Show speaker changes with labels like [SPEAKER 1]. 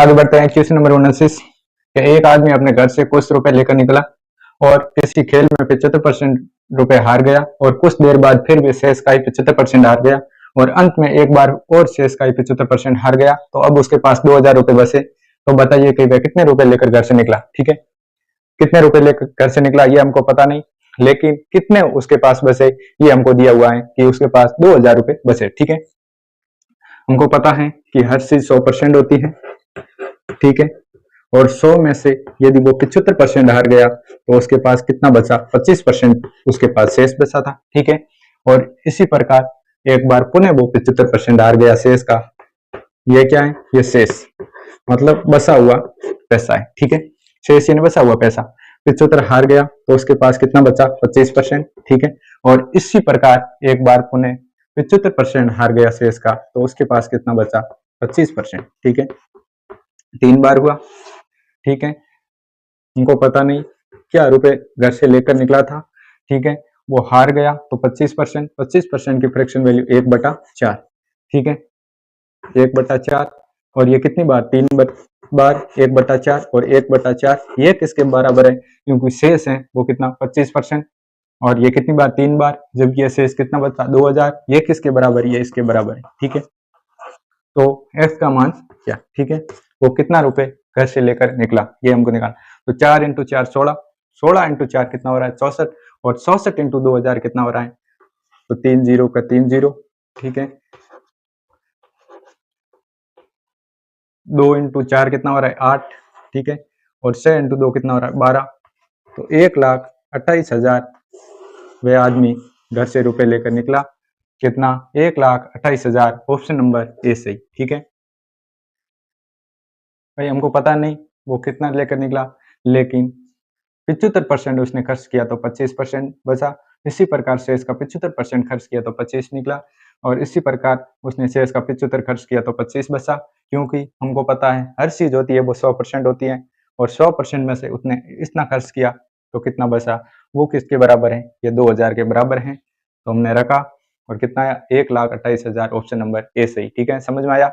[SPEAKER 1] आगे बढ़ते हैं क्वेश्चन नंबर 29 कि एक आदमी अपने घर से कुछ रुपए लेकर निकला और किसी खेल में 75% रुपए हार गया और कुछ देर बाद फिर भी शेष का ही 75% हार गया और अंत में एक बार और शेष का ही 75% हार गया, तो अब उसके पास 2000 रुपए बचे। तो बताइए कि वह कितने रुपए लेकर घर से निकला। ठीक है, कितने रुपए लेकर घर से निकला ये हमको पता नहीं, लेकिन कितने उसके पास बचे ये हमको दिया हुआ है कि उसके पास 2000 रुपए बचे। ठीक है, हमको पता है कि हर चीज 100% होती है। ठीक है, और 100 में से यदि वो 75% हार गया तो उसके पास कितना बचा, 25% उसके पास शेष बचा था। ठीक है, और इसी प्रकार एक बार पुनः वो 75% हार गया शेष का, ये क्या है, ये शेष मतलब बचा हुआ पैसा है। ठीक है, शेष यानी बचा हुआ पैसा। 75 हार गया तो उसके पास कितना बचा, 25%। ठीक है, और इसी प्रकार एक बार पुनः 75% हार गया शेष का तो उसके पास कितना बचा, 25%। ठीक है, 3 बार हुआ। ठीक है, उनको पता नहीं क्या रुपए घर से लेकर निकला था। ठीक है, वो हार गया तो 25% की फ्रैक्शन वैल्यू 1/4। ठीक है, 1/4 और ये कितनी बार, 3 बार 1/4 और 1/4 ये किसके बराबर है, क्योंकि शेष है वो कितना, 25%। और ये कितनी बार, 3 बार, जबकि ये शेष कितना बचा, 2000, ये किसके बराबर है, ये इसके बराबर है। ठीक है, तो f का मान क्या, ठीक है, वो कितना रुपए घर से लेकर निकला ये हमको निकालना। तो 4 × 4 16, 16 × 4 कितना हो रहा है, 64, और 64 × 2000 कितना हो रहा है, तो 3 0 का 3 0। ठीक है, 2 × 4 कितना हो रहा है, 8। ठीक है, और 6 × 2 कितना हो रहा है, 12। तो 1,28,000 वह आदमी घर से रुपए लेकर निकला। कितना, 1,28,000, ऑप्शन नंबर ए सही। ठीक है भाई, हमको पता नहीं वो कितना लेकर निकला, लेकिन 75% उसने खर्च किया तो 25% बचा। इसी प्रकार से इसका 75% खर्च किया तो 25 निकला, और इसी प्रकार उसने शेष का 75 खर्च किया तो 25 बचा। क्योंकि हमको पता है हर चीज होती है वो 100% होती है, और 100% में से उसने इतना खर्च किया तो कितना बचा, वो किसके बराबर है, ये 2000 के बराबर है। तो हमने रखा और कितना आया, 1,28,000, ऑप्शन नंबर ए सही। ठीक है, समझ में आया।